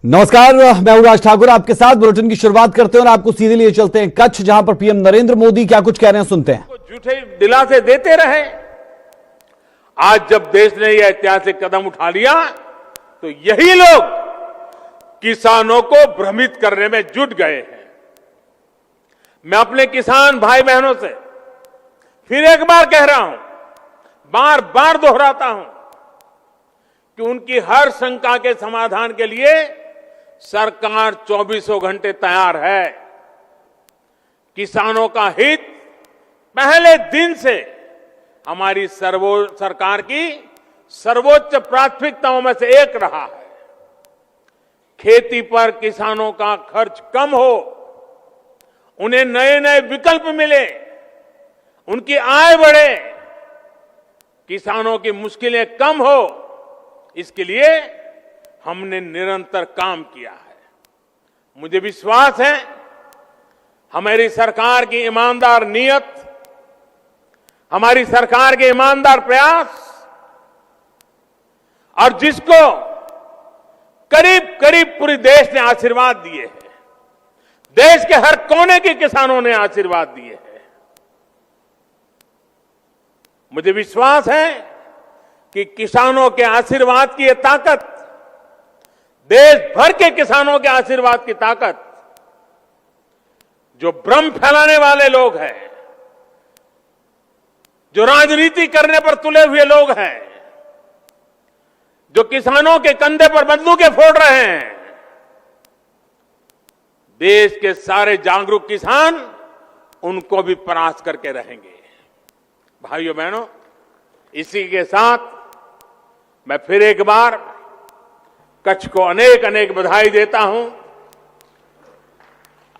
नमस्कार, मैं हूं राज ठाकुर आपके साथ। बुलेटिन की शुरुआत करते हैं और आपको सीधे लिए चलते हैं कच्छ, जहां पर पीएम नरेंद्र मोदी क्या कुछ कह रहे हैं, सुनते हैं। झूठे दिलासे देते रहे। आज जब देश ने यह ऐतिहासिक कदम उठा लिया तो यही लोग किसानों को भ्रमित करने में जुट गए हैं। मैं अपने किसान भाई बहनों से फिर एक बार कह रहा हूं, बार बार दोहराता हूं कि उनकी हर शंका के समाधान के लिए सरकार 24 घंटे तैयार है। किसानों का हित पहले दिन से हमारी सरकार की सर्वोच्च प्राथमिकताओं में से एक रहा है। खेती पर किसानों का खर्च कम हो, उन्हें नए नए विकल्प मिले, उनकी आय बढ़े, किसानों की मुश्किलें कम हो, इसके लिए हमने निरंतर काम किया है। मुझे विश्वास है हमारी सरकार की ईमानदार नीयत, हमारी सरकार के ईमानदार प्रयास और जिसको करीब करीब पूरे देश ने आशीर्वाद दिए हैं, देश के हर कोने के किसानों ने आशीर्वाद दिए हैं। मुझे विश्वास है कि किसानों के आशीर्वाद की ये ताकत, देश भर के किसानों के आशीर्वाद की ताकत, जो भ्रम फैलाने वाले लोग हैं, जो राजनीति करने पर तुले हुए लोग हैं, जो किसानों के कंधे पर बंदूकें फोड़ रहे हैं, देश के सारे जागरूक किसान उनको भी परास्त करके रहेंगे। भाइयों बहनों, इसी के साथ मैं फिर एक बार कच्छ को अनेक अनेक बधाई देता हूं।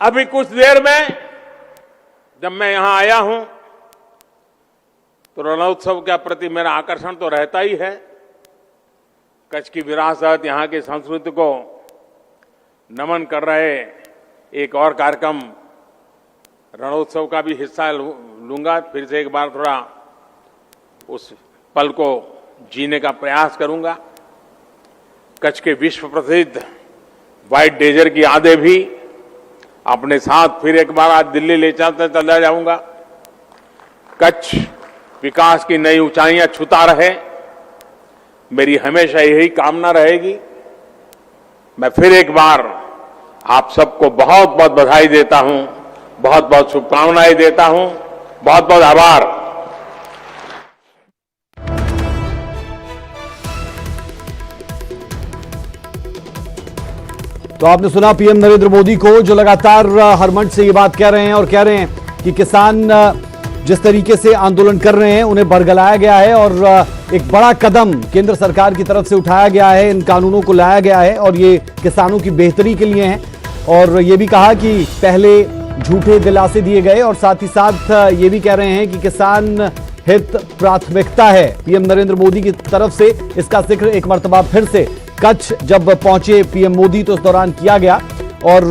अभी कुछ देर में जब मैं यहां आया हूं तो रणोत्सव के प्रति मेरा आकर्षण तो रहता ही है। कच्छ की विरासत, यहां की संस्कृति को नमन कर रहे एक और कार्यक्रम रणोत्सव का भी हिस्सा लूंगा। फिर से एक बार थोड़ा उस पल को जीने का प्रयास करूंगा। कच्छ के विश्व प्रसिद्ध व्हाइट डेजर की यादें भी अपने साथ फिर एक बार आज दिल्ली ले चला जाऊंगा। कच्छ विकास की नई ऊंचाइयां छूता रहे, मेरी हमेशा यही कामना रहेगी। मैं फिर एक बार आप सबको बहुत बहुत बधाई देता हूं, बहुत बहुत शुभकामनाएं देता हूं, बहुत बहुत आभार। तो आपने सुना पीएम नरेंद्र मोदी को, जो लगातार हर मंच से ये बात कह रहे हैं और कह रहे हैं कि किसान जिस तरीके से आंदोलन कर रहे हैं उन्हें बरगलाया गया है और एक बड़ा कदम केंद्र सरकार की तरफ से उठाया गया है, इन कानूनों को लाया गया है और ये किसानों की बेहतरी के लिए हैं। और ये भी कहा कि पहले झूठे दिलासे दिए गए और साथ ही साथ ये भी कह रहे हैं कि किसान हित प्राथमिकता है पीएम नरेंद्र मोदी की तरफ से। इसका जिक्र एक मर्तबा फिर से कच्छ जब पहुंचे पीएम मोदी तो उस दौरान किया गया और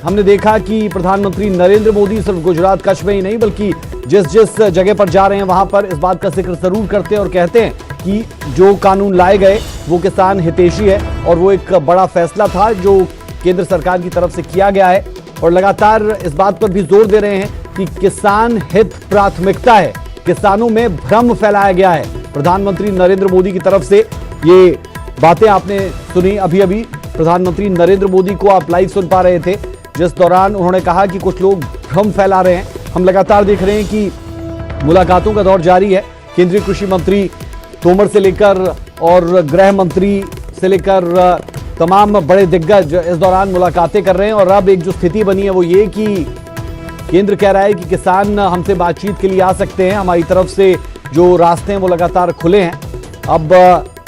हमने देखा कि प्रधानमंत्री नरेंद्र मोदी सिर्फ गुजरात कच्छ में ही नहीं बल्कि जिस जिस जगह पर जा रहे हैं वहां पर इस बात का जिक्र जरूर करते हैं और कहते हैं कि जो कानून लाए गए वो किसान हितैषी है और वो एक बड़ा फैसला था जो केंद्र सरकार की तरफ से किया गया है। और लगातार इस बात पर भी जोर दे रहे हैं कि किसान हित प्राथमिकता है, किसानों में भ्रम फैलाया गया है। प्रधानमंत्री नरेंद्र मोदी की तरफ से ये बातें आपने सुनी अभी अभी। प्रधानमंत्री नरेंद्र मोदी को आप लाइव सुन पा रहे थे, जिस दौरान उन्होंने कहा कि कुछ लोग भ्रम फैला रहे हैं। हम लगातार देख रहे हैं कि मुलाकातों का दौर जारी है। केंद्रीय कृषि मंत्री तोमर से लेकर और गृह मंत्री से लेकर तमाम बड़े दिग्गज इस दौरान मुलाकातें कर रहे हैं। और अब एक जो स्थिति बनी है वो ये कि केंद्र कह रहा है कि किसान हमसे बातचीत के लिए आ सकते हैं, हमारी तरफ से जो रास्ते हैं वो लगातार खुले हैं। अब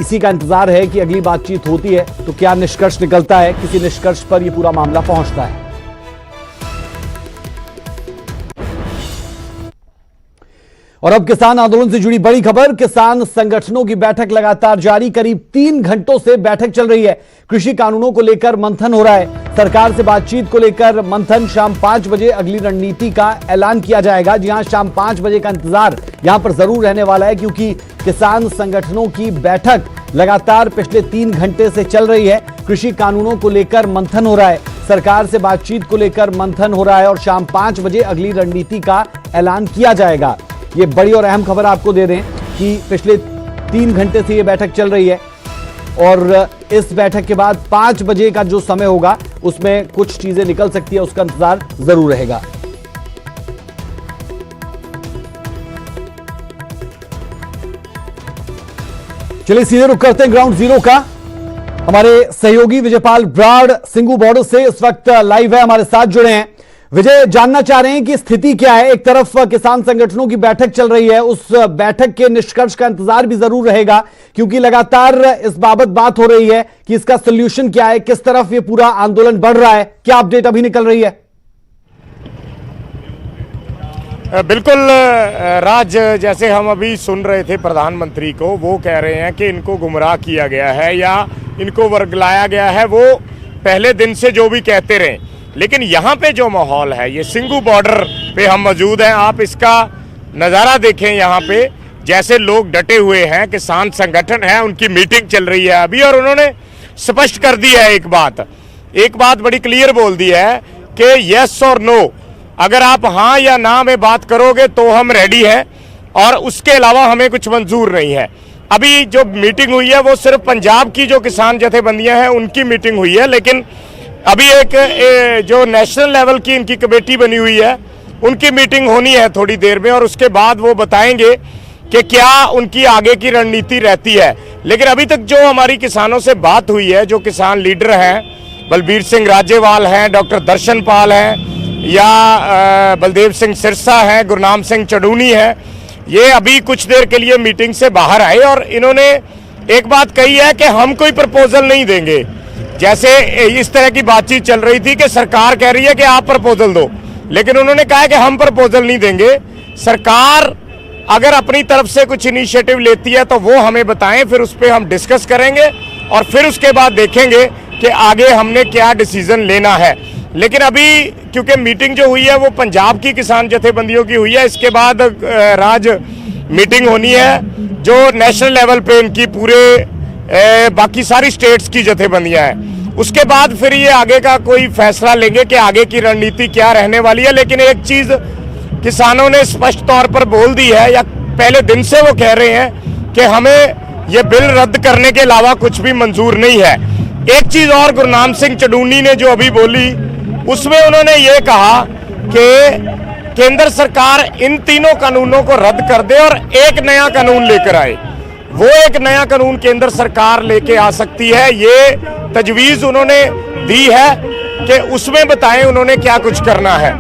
इसी का इंतजार है कि अगली बातचीत होती है तो क्या निष्कर्ष निकलता है, किसी निष्कर्ष पर यह पूरा मामला पहुंचता है। और अब किसान आंदोलन से जुड़ी बड़ी खबर। किसान संगठनों की बैठक लगातार जारी, करीब 3 घंटों से बैठक चल रही है। कृषि कानूनों को लेकर मंथन हो रहा है, सरकार से बातचीत को लेकर मंथन। शाम 5 बजे अगली रणनीति का ऐलान किया जाएगा। जी हां, शाम 5 बजे का इंतजार यहां पर जरूर रहने वाला है क्योंकि किसान संगठनों की बैठक लगातार पिछले 3 घंटे से चल रही है। कृषि कानूनों को लेकर मंथन हो रहा है, सरकार से बातचीत को लेकर मंथन हो रहा है और शाम 5 बजे अगली रणनीति का ऐलान किया जाएगा। ये बड़ी और अहम खबर आपको दे दें कि पिछले 3 घंटे से ये बैठक चल रही है और इस बैठक के बाद 5 बजे का जो समय होगा उसमें कुछ चीजें निकल सकती है, उसका इंतजार जरूर रहेगा। चलिए सीधे रुक करते हैं ग्राउंड जीरो का। हमारे सहयोगी विजयपाल ब्राड़ सिंगू बॉर्डर से इस वक्त लाइव है, हमारे साथ जुड़े हैं। विजय, जानना चाह रहे हैं कि स्थिति क्या है। एक तरफ किसान संगठनों की बैठक चल रही है, उस बैठक के निष्कर्ष का इंतजार भी जरूर रहेगा क्योंकि लगातार इस बाबत बात हो रही है कि इसका सोल्यूशन क्या है, किस तरफ ये पूरा आंदोलन बढ़ रहा है। क्या अपडेट अभी निकल रही है? बिल्कुल राज, जैसे हम अभी सुन रहे थे प्रधानमंत्री को, वो कह रहे हैं कि इनको गुमराह किया गया है या इनको वर्गलाया गया है। वो पहले दिन से जो भी कहते रहे, लेकिन यहाँ पे जो माहौल है, ये सिंगू बॉर्डर पे हम मौजूद हैं। आप इसका नज़ारा देखें, यहाँ पे जैसे लोग डटे हुए हैं, किसान संगठन है, उनकी मीटिंग चल रही है अभी और उन्होंने स्पष्ट कर दी है एक बात बड़ी क्लियर बोल दी है कि यस और नो, अगर आप हाँ या ना में बात करोगे तो हम रेडी हैं और उसके अलावा हमें कुछ मंजूर नहीं है। अभी जो मीटिंग हुई है वो सिर्फ पंजाब की जो किसान जथेबंदियां हैं उनकी मीटिंग हुई है, लेकिन अभी एक जो नेशनल लेवल की इनकी कमेटी बनी हुई है उनकी मीटिंग होनी है थोड़ी देर में और उसके बाद वो बताएंगे कि क्या उनकी आगे की रणनीति रहती है। लेकिन अभी तक जो हमारी किसानों से बात हुई है, जो किसान लीडर हैं, बलबीर सिंह राजेवाल हैं, डॉक्टर दर्शन पाल हैं या बलदेव सिंह सिरसा है, गुरनाम सिंह चडूनी है, ये अभी कुछ देर के लिए मीटिंग से बाहर आए और इन्होंने एक बात कही है कि हम कोई प्रपोजल नहीं देंगे। जैसे इस तरह की बातचीत चल रही थी कि सरकार कह रही है कि आप प्रपोजल दो, लेकिन उन्होंने कहा कि हम प्रपोजल नहीं देंगे। सरकार अगर अपनी तरफ से कुछ इनिशिएटिव लेती है तो वो हमें बताएं, फिर उस पर हम डिस्कस करेंगे और फिर उसके बाद देखेंगे कि आगे हमने क्या डिसीजन लेना है। लेकिन अभी क्योंकि मीटिंग जो हुई है वो पंजाब की किसान जथेबंदियों की हुई है, इसके बाद राज मीटिंग होनी है जो नेशनल लेवल पे इनकी पूरे बाकी सारी स्टेट्स की जथेबंदियां हैं। उसके बाद फिर ये आगे का कोई फैसला लेंगे कि आगे की रणनीति क्या रहने वाली है। लेकिन एक चीज किसानों ने स्पष्ट तौर पर बोल दी है, या पहले दिन से वो कह रहे हैं कि हमें ये बिल रद्द करने के अलावा कुछ भी मंजूर नहीं है। एक चीज और गुरनाम सिंह चडूनी ने जो अभी बोली उसमें उन्होंने ये कहा कि केंद्र सरकार इन तीनों कानूनों को रद्द कर दे और एक नया कानून लेकर आए। वो एक नया कानून केंद्र सरकार लेके आ सकती है, ये तजवीज उन्होंने दी है कि उसमें बताएं उन्होंने क्या कुछ करना है।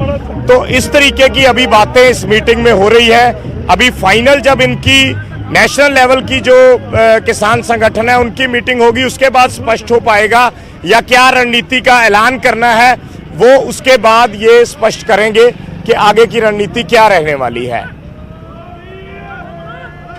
तो इस तरीके की अभी बातें इस मीटिंग में हो रही है। अभी फाइनल जब इनकी नेशनल लेवल की जो किसान संगठन है उनकी मीटिंग होगी, उसके बाद स्पष्ट हो पाएगा या क्या रणनीति का ऐलान करना है, वो उसके बाद ये स्पष्ट करेंगे कि आगे की रणनीति क्या रहने वाली है।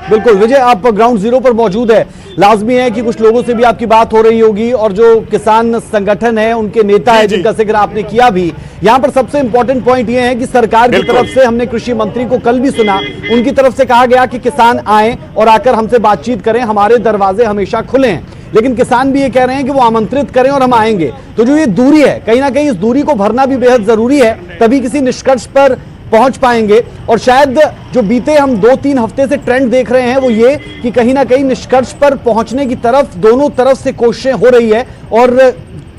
बिल्कुल विजय, आप ग्राउंड जीरो पर मौजूद है, लाजमी है कि कुछ लोगों से भी आपकी बात हो रही होगी और जो किसान संगठन है उनके नेता है जिनका जिक्र आपने किया भी। यहाँ पर सबसे इंपॉर्टेंट पॉइंट ये है कि सरकार की तरफ से, हमने कृषि मंत्री को कल भी सुना, उनकी तरफ से कहा गया कि किसान आए और आकर हमसे बातचीत करें, हमारे दरवाजे हमेशा खुले हैं। लेकिन किसान भी ये कह रहे हैं कि वो आमंत्रित करें और हम आएंगे। तो जो ये दूरी है, कहीं ना कहीं इस दूरी को भरना भी बेहद जरूरी है, तभी किसी निष्कर्ष पर पहुंच पाएंगे। और शायद जो बीते हम 2-3 हफ्ते से ट्रेंड देख रहे हैं वो ये कि कहीं ना कहीं निष्कर्ष पर पहुंचने की तरफ दोनों तरफ से कोशिशें हो रही है। और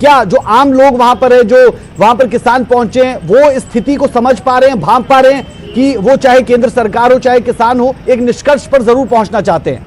क्या जो आम लोग वहां पर है, जो वहां पर किसान पहुंचे हैं, वो इस स्थिति को समझ पा रहे हैं, भांप पा रहे हैं कि वो चाहे केंद्र सरकार हो चाहे किसान हो, एक निष्कर्ष पर जरूर पहुंचना चाहते हैं।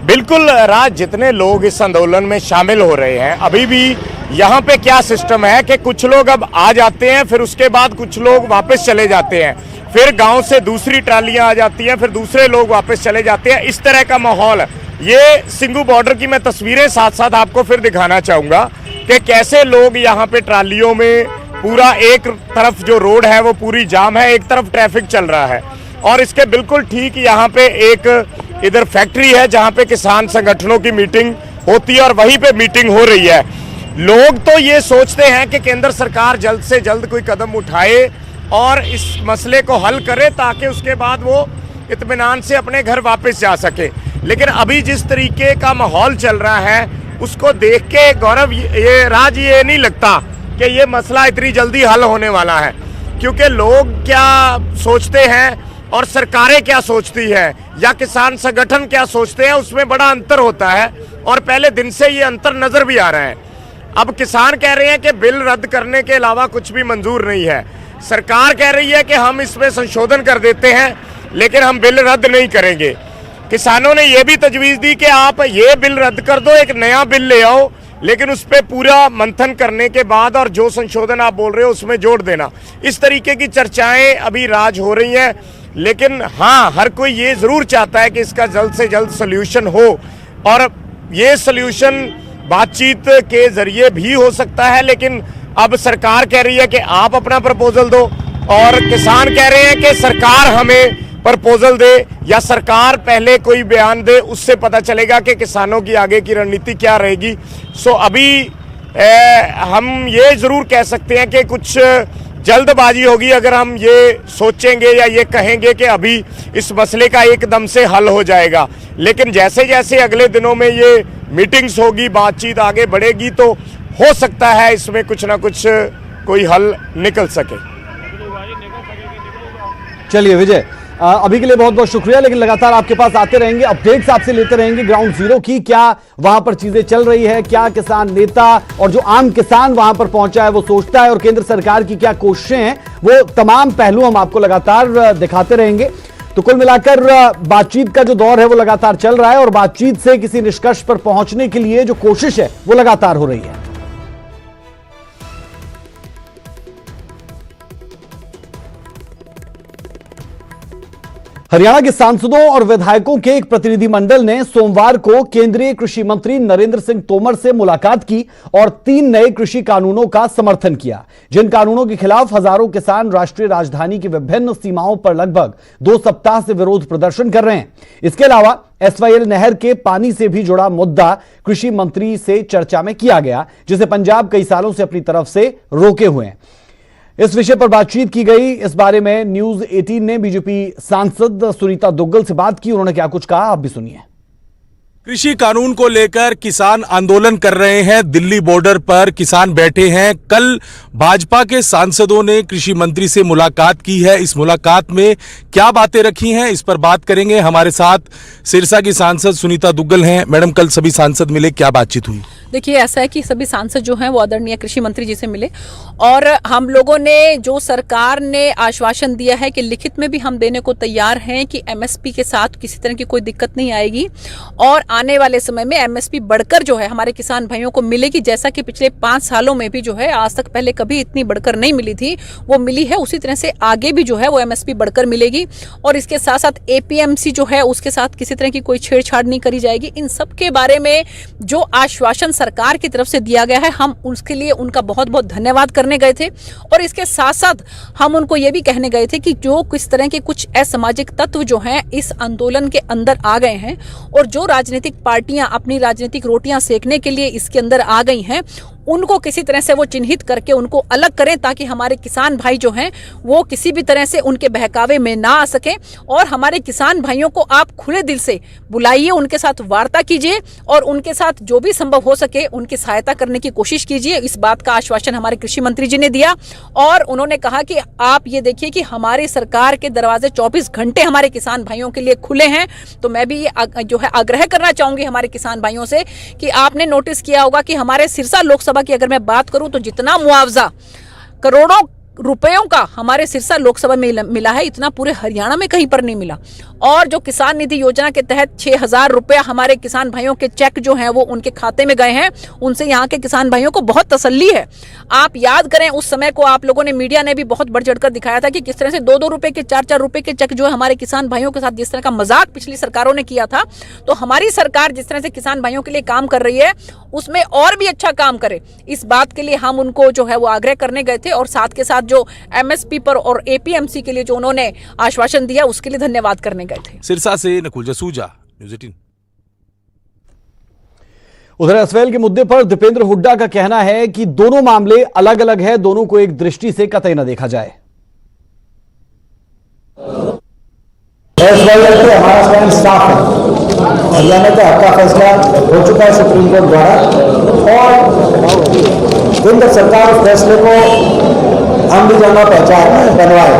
बिल्कुल राज, जितने लोग इस आंदोलन में शामिल हो रहे हैं, अभी भी यहाँ पे क्या सिस्टम है कि कुछ लोग अब आ जाते हैं, फिर उसके बाद कुछ लोग वापस चले जाते हैं, फिर गांव से दूसरी ट्रालियां आ जाती हैं, फिर दूसरे लोग वापस चले जाते हैं। इस तरह का माहौल है। ये सिंगू बॉर्डर की मैं तस्वीरें साथ साथ आपको फिर दिखाना चाहूंगा कि कैसे लोग यहाँ पे ट्रालियों में, पूरा एक तरफ जो रोड है वो पूरी जाम है, एक तरफ ट्रैफिक चल रहा है और इसके बिल्कुल ठीक यहाँ पे एक इधर फैक्ट्री है जहाँ पे किसान संगठनों की मीटिंग होती है और वहीं पे मीटिंग हो रही है। लोग तो ये सोचते हैं कि केंद्र सरकार जल्द से जल्द कोई कदम उठाए और इस मसले को हल करे ताकि उसके बाद वो इत्मीनान से अपने घर वापस जा सके। लेकिन अभी जिस तरीके का माहौल चल रहा है उसको देख के गौरव ये नहीं लगता कि ये मसला इतनी जल्दी हल होने वाला है, क्योंकि लोग क्या सोचते हैं और सरकारें क्या सोचती है या किसान संगठन क्या सोचते हैं, उसमें बड़ा अंतर होता है और पहले दिन से ये अंतर नजर भी आ रहा है। अब किसान कह रहे हैं कि बिल रद्द करने के अलावा कुछ भी मंजूर नहीं है, सरकार कह रही है कि हम इसमें संशोधन कर देते हैं लेकिन हम बिल रद्द नहीं करेंगे। किसानों ने यह भी तजवीज़ दी कि आप ये बिल रद्द कर दो, एक नया बिल ले आओ, लेकिन उस पर पूरा मंथन करने के बाद और जो संशोधन आप बोल रहे हो उसमें जोड़ देना। इस तरीके की चर्चाएं अभी राज हो रही हैं, लेकिन हाँ, हर कोई ये ज़रूर चाहता है कि इसका जल्द से जल्द सोल्यूशन हो और ये सोल्यूशन बातचीत के जरिए भी हो सकता है। लेकिन अब सरकार कह रही है कि आप अपना प्रपोजल दो और किसान कह रहे हैं कि सरकार हमें प्रपोजल दे या सरकार पहले कोई बयान दे, उससे पता चलेगा कि किसानों की आगे की रणनीति क्या रहेगी। सो अभी हम ये ज़रूर कह सकते हैं कि कुछ जल्दबाजी होगी अगर हम ये सोचेंगे या ये कहेंगे कि अभी इस मसले का एकदम से हल हो जाएगा। लेकिन जैसे जैसे अगले दिनों में ये मीटिंग्स होगी, बातचीत आगे बढ़ेगी, तो हो सकता है इसमें कुछ ना कुछ कोई हल निकल सके। चलिए विजय, अभी के लिए बहुत बहुत शुक्रिया, लेकिन लगातार आपके पास आते रहेंगे, अपडेट्स आपसे लेते रहेंगे ग्राउंड जीरो की, क्या वहां पर चीजें चल रही है, क्या किसान नेता और जो आम किसान वहां पर पहुंचा है वो सोचता है और केंद्र सरकार की क्या कोशिशें हैं, वो तमाम पहलू हम आपको लगातार दिखाते रहेंगे। तो कुल मिलाकर बातचीत का जो दौर है वो लगातार चल रहा है और बातचीत से किसी निष्कर्ष पर पहुंचने के लिए जो कोशिश है वो लगातार हो रही है। हरियाणा के सांसदों और विधायकों के एक प्रतिनिधिमंडल ने सोमवार को केंद्रीय कृषि मंत्री नरेंद्र सिंह तोमर से मुलाकात की और 3 नए कृषि कानूनों का समर्थन किया, जिन कानूनों के खिलाफ हजारों किसान राष्ट्रीय राजधानी की विभिन्न सीमाओं पर लगभग 2 सप्ताह से विरोध प्रदर्शन कर रहे हैं। इसके अलावा SYL नहर के पानी से भी जुड़ा मुद्दा कृषि मंत्री से चर्चा में किया गया, जिसे पंजाब कई सालों से अपनी तरफ से रोके हुए हैं। इस विषय पर बातचीत की गई। इस बारे में न्यूज 18 ने बीजेपी सांसद सुनीता दुग्गल से बात की, उन्होंने क्या कुछ कहा आप भी सुनिए। कृषि कानून को लेकर किसान आंदोलन कर रहे हैं, दिल्ली बॉर्डर पर किसान बैठे हैं। कल भाजपा के सांसदों ने कृषि मंत्री से मुलाकात की है, इस मुलाकात में क्या बातें रखी हैं इस पर बात करेंगे। हमारे साथ सिरसा की सांसद सुनीता दुग्गल हैं। मैडम, कल सभी सांसद मिले, क्या बातचीत हुई? देखिए, ऐसा है कि सभी सांसद जो हैं वो आदरणीय कृषि मंत्री जी से मिले और हम लोगों ने जो सरकार ने आश्वासन दिया है कि लिखित में भी हम देने को तैयार हैं कि MSP के साथ किसी तरह की कोई दिक्कत नहीं आएगी और आने वाले समय में MSP बढ़कर जो है हमारे किसान भाइयों को मिलेगी, जैसा कि पिछले 5 सालों में भी जो है आज तक पहले कभी इतनी बढ़कर नहीं मिली थी, वो मिली है। उसी तरह से आगे भी जो है वो MSP बढ़कर मिलेगी और इसके साथ साथ APMC जो है उसके साथ किसी तरह की कोई छेड़छाड़ नहीं करी जाएगी। इन सब के बारे में जो आश्वासन सरकार की तरफ से दिया गया है, हम उसके लिए उनका बहुत बहुत धन्यवाद करने गए थे और इसके साथ साथ हम उनको ये भी कहने गए थे कि जो किस तरह के कुछ असामाजिक तत्व जो हैं इस आंदोलन के अंदर आ गए हैं और जो राजनीतिक पार्टियां अपनी राजनीतिक रोटियां सेकने के लिए इसके अंदर आ गई हैं, उनको किसी तरह से वो चिन्हित करके उनको अलग करें ताकि हमारे किसान भाई जो हैं वो किसी भी तरह से उनके बहकावे में ना आ सकें। और हमारे किसान भाइयों को आप खुले दिल से बुलाइए, उनके साथ वार्ता कीजिए और उनके साथ जो भी संभव हो सके उनकी सहायता करने की कोशिश कीजिए। इस बात का आश्वासन हमारे कृषि मंत्री जी ने दिया और उन्होंने कहा कि आप ये देखिए कि हमारी सरकार के दरवाजे 24 घंटे हमारे किसान भाइयों के लिए खुले हैं। तो मैं भी जो है आग्रह करना चाहूंगी हमारे किसान भाइयों से कि आपने नोटिस किया होगा कि हमारे सिरसा लोकसभा की अगर मैं बात करूं तो जितना मुआवजा करोड़ों रुपयों का हमारे सिरसा लोकसभा में मिला है, इतना पूरे हरियाणा में कहीं पर नहीं मिला। और जो किसान निधि योजना के तहत 6,000 रुपया हमारे किसान भाइयों के चेक जो हैं वो उनके खाते में गए हैं, उनसे यहाँ के किसान भाइयों को बहुत तसल्ली है। आप याद करें उस समय को आप लोगों ने, मीडिया ने भी बहुत बढ़ चढ़कर दिखाया था कि किस तरह से 2-2 रुपए के 4-4 रुपए के चेक जो है हमारे किसान भाइयों के साथ जिस तरह का मजाक पिछली सरकारों ने किया था। तो हमारी सरकार जिस तरह से किसान भाइयों के लिए काम कर रही है उसमें और भी अच्छा काम करे, इस बात के लिए हम उनको जो है वो आग्रह करने गए थे और साथ के साथ जो MSP पर और APMC के लिए जो उन्होंने आश्वासन दिया उसके लिए धन्यवाद करने गए थे। सिरसा से नकुल जसूजा, न्यूज़ 18। उधर SYL के मुद्दे पर दीपेंद्र हुड्डा का कहना है कि दोनों मामले अलग अलग है, दोनों को एक दृष्टि से कतई न देखा जाए। SYL पे हमारा साफ है हरियाणा के हक का फैसला हो चुका है सुप्रीम कोर्ट द्वारा और केंद्र सरकार उस फैसले को अमली जामा पहचान बनवाए।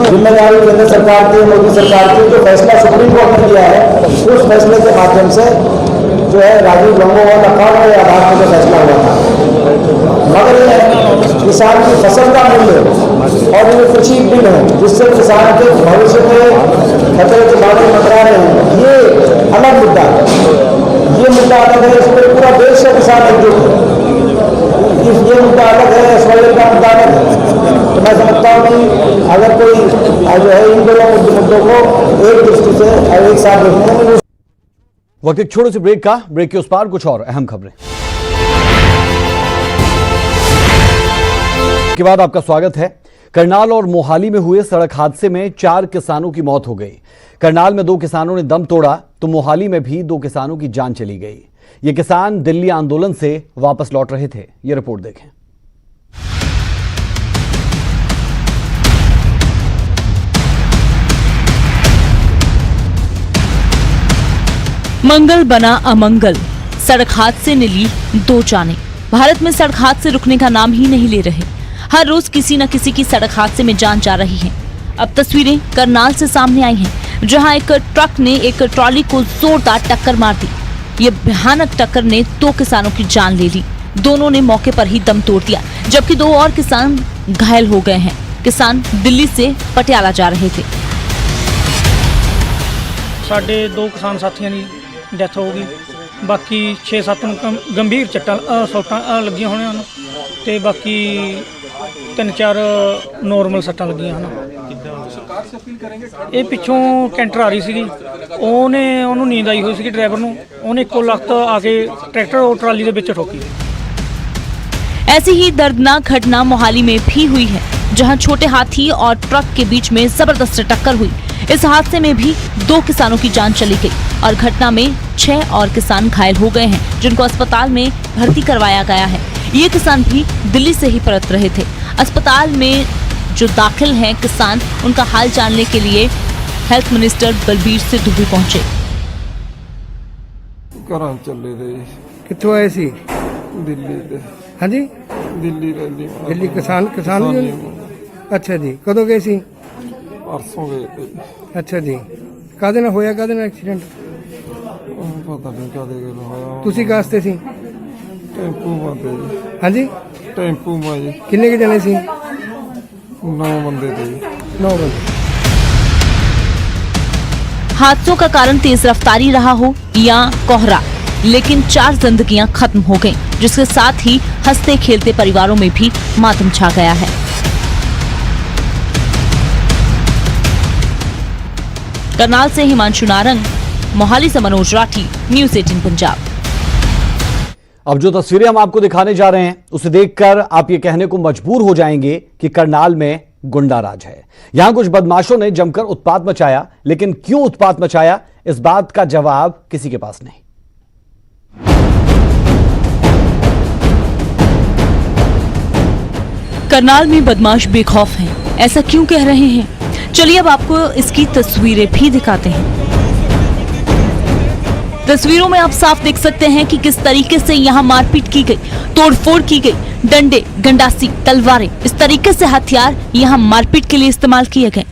जिम्मेदारी केंद्र सरकार की, मोदी सरकार की, जो फैसला सुप्रीम कोर्ट ने दिया है उस फैसले के माध्यम से जो है राजीव गंगोपाल अकाउंट के आधार पर जो फैसला हुआ था, मगर ये किसान की फसल का मूल्य और ये कृषि बिल है जिससे किसान के भविष्य में खतरे की बातें मंडरा रहे हैं, ये अलग मुद्दा है। ये मुद्दा अलग है, इस पर पूरा देश से किसान एकजुट है। ये मुद्दा अलग है, एसवाईएल का मुद्दा अलग है। तो मैं समझता हूँ कि अगर कोई जो है इन दोनों मुद्दों को एक दृष्टि से एक साथ देखने में वक्त एक छोटे से ब्रेक का, ब्रेक के उस पार कुछ और अहम खबरें के बाद आपका स्वागत है। करनाल और मोहाली में हुए सड़क हादसे में 4 किसानों की मौत हो गई। करनाल में 2 किसानों ने दम तोड़ा तो मोहाली में भी 2 किसानों की जान चली गई। ये किसान दिल्ली आंदोलन से वापस लौट रहे थे। ये रिपोर्ट देखें। मंगल बना अमंगल, सड़क हादसे ने ली 2 जानें। भारत में सड़क हादसे रुकने का नाम ही नहीं ले रहे। हर रोज किसी न किसी की सड़क हादसे में जान जा रही है। अब तस्वीरें करनाल से सामने आई हैं, जहां एक ट्रक ने एक ट्रॉली को जोरदार टक्कर मार दी। ये भयानक टक्कर ने 2 किसानों की जान ले ली। दोनों ने मौके पर ही दम तोड़ दिया, जबकि 2 और किसान घायल हो गए हैं। किसान दिल्ली से पटियाला जा रहे थे। साढ़े 2 किसान साथियों की ਡੈਥ ਹੋ ਗਈ, ਬਾਕੀ 6-7 ਨੂੰ ਗੰਭੀਰ ਸੱਟਾਂ ਲੱਗੀਆਂ ਹੋਣੀਆਂ ਹਨ ਤੇ ਬਾਕੀ 3-4 ਨੋਰਮਲ ਸੱਟਾਂ ਲੱਗੀਆਂ ਹਨ। ਇਹ ਪਿੱਛੋਂ ਕੈਂਟਰ ਆ ਰਹੀ ਸੀਗੀ, ਉਹਨੂੰ ਨੀਂਦ ਆਈ ਹੋਈ ਸੀਗੀ ਡਰਾਈਵਰ ਨੂੰ, ਉਹਨੇ ਇੱਕੋ ਲਖਤ ਆ ਕੇ ਟਰੈਕਟਰ और ट्राली ਦੇ ਵਿੱਚ ਠੋਕੀ। ऐसी ही दर्दनाक घटना मोहाली में भी हुई है, जहां छोटे हाथी और ट्रक के बीच में जबरदस्त टक्कर हुई। इस हादसे में भी 2 किसानों की जान चली गई और घटना में 6 और किसान घायल हो गए हैं, जिनको अस्पताल में भर्ती करवाया गया है। ये किसान भी दिल्ली से ही परत रहे थे। अस्पताल में जो दाखिल हैं किसान, उनका हाल जानने के लिए हेल्थ मिनिस्टर बलबीर सिद्धू भी पहुंचे। ਘਰਾਂ ਚੱਲੇ ਦੇ ਜੀ, ਕਿੱਥੋਂ ਆਏ ਸੀ? ਦਿੱਲੀ ਦੇ। ਹਾਂਜੀ, ਦਿੱਲੀ ਰਹਿੰਦੀ ਦਿੱਲੀ ਕਿਸਾਨ ਵੀ? ਅੱਛਾ ਜੀ, ਕਦੋਂ ਗਏ ਸੀ? ਪਰਸੋਂ ਗਏ ਤੇ ਜੀ। ਅੱਛਾ ਜੀ, ਕਾਹਦੇ ਨਾਲ ਹੋਇਆ, ਕਾਹਦੇ ਨਾਲ ਐਕਸੀਡੈਂਟ? ਪਤਾ ਨਹੀਂ ਕਾਹਦੇ ਗੱਲ ਹੋਇਆ। ਤੁਸੀਂ ਕਾਸਤੇ ਸੀ? ਟੈਂਪੂ ਮਾਤੇ ਜੀ। ਹਾਂਜੀ, ਟੈਂਪੂ ਮਾ ਜੀ। ਕਿੰਨੇ ਕੇ ਜਣੇ ਸੀ? 9 ਬੰਦੇ थे जी। 9 बंदे। हादसों का कारण तेज रफ्तारी रहा हो या कोहरा, लेकिन 4 जिंदगियां खत्म हो गईं, जिसके साथ ही हंसते खेलते परिवारों में भी मातम छा गया है। करनाल से हिमांशु नारंग, मोहाली से मनोज राठी, न्यूज़ 18 पंजाब। अब जो तस्वीरें हम आपको दिखाने जा रहे हैं उसे देखकर आप ये कहने को मजबूर हो जाएंगे कि करनाल में गुंडा राज है। यहां कुछ बदमाशों ने जमकर उत्पात मचाया, लेकिन क्यों उत्पात मचाया, इस बात का जवाब किसी के पास नहीं। करनाल में बदमाश बेखौफ हैं, ऐसा क्यों कह रहे हैं? चलिए अब आपको इसकी तस्वीरें भी दिखाते हैं। तस्वीरों में आप साफ देख सकते हैं कि किस तरीके से यहाँ मारपीट की गई, तोड़फोड़ की गई। डंडे, गंडासी, तलवारें, इस तरीके से हथियार यहाँ मारपीट के लिए इस्तेमाल किए गए।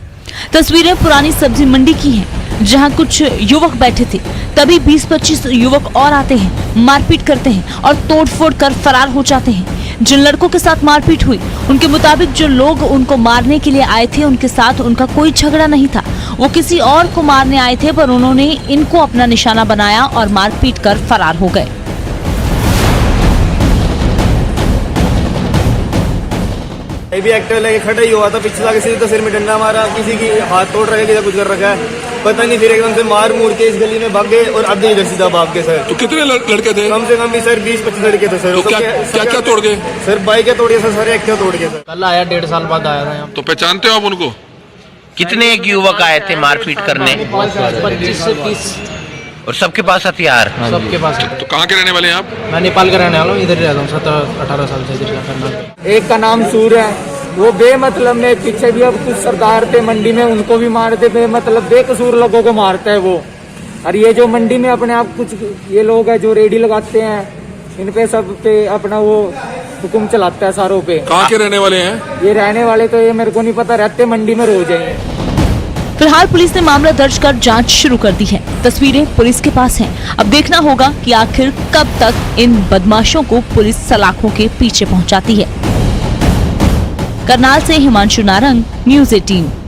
तस्वीरें पुरानी सब्जी मंडी की हैं, जहाँ कुछ युवक बैठे थे। तभी 20-25 युवक और आते हैं, मारपीट करते हैं और तोड़फोड़ कर फरार हो जाते हैं। जिन लड़कों के साथ मारपीट हुई, उनके मुताबिक जो लोग उनको मारने के लिए आए थे, उनके साथ उनका कोई झगड़ा नहीं था। वो किसी और को मारने आए थे, पर उन्होंने इनको अपना निशाना बनाया और मारपीट कर फरार हो गए। भी एक्टर लेके खड़ा ही हुआ था, पिछला किसी तो सिर में डंडा मारा, किसी की हाथ तोड़ रखा है, किसी कुछ कर रखा है, पता नहीं। फिर एकदम से मार मूर के इस गली में भाग गए और अब इधर सीधा भाग गए। सर तो कितने लड़के थे? कम से कम भी सर 20-25 लड़के थे सर। तो क्या तोड़ गए? सर बाइक तोड़ गए सर, एक्टिवा तोड़ गए सर। कल आया, 1.5 साल बाद आया था यहाँ। तो पहचानते हो आप उनको? कितने एक युवक आए थे मारपीट करने? 25 से 30। और सबके पास हथियार? सबके पास। तो कहाँ के रहने वाले हैं आप? मैं नेपाल का रहने वाला हूँ, इधर रहता हूँ 17-18 साल से इधर करना। एक का नाम सूर है, वो बेमतलब में पीछे भी अब कुछ सरदार थे मंडी में, उनको भी मारते, बेमतलब बेकसूर लोगों को मारता है वो। और ये जो मंडी में अपने आप कुछ ये लोग हैं जो रेडी लगाते हैं, इन पे सब पे अपना वो हुक्म चलाता है सारों पे। कहाँ के रहने वाले हैं? ये रहने वाले तो ये मेरे को नहीं पता, रहते मंडी में रोज हैं। फिलहाल पुलिस ने मामला दर्ज कर जांच शुरू कर दी है। तस्वीरें पुलिस के पास हैं। अब देखना होगा कि आखिर कब तक इन बदमाशों को पुलिस सलाखों के पीछे पहुंचाती है। करनाल से हिमांशु नारंग, न्यूज़ 18।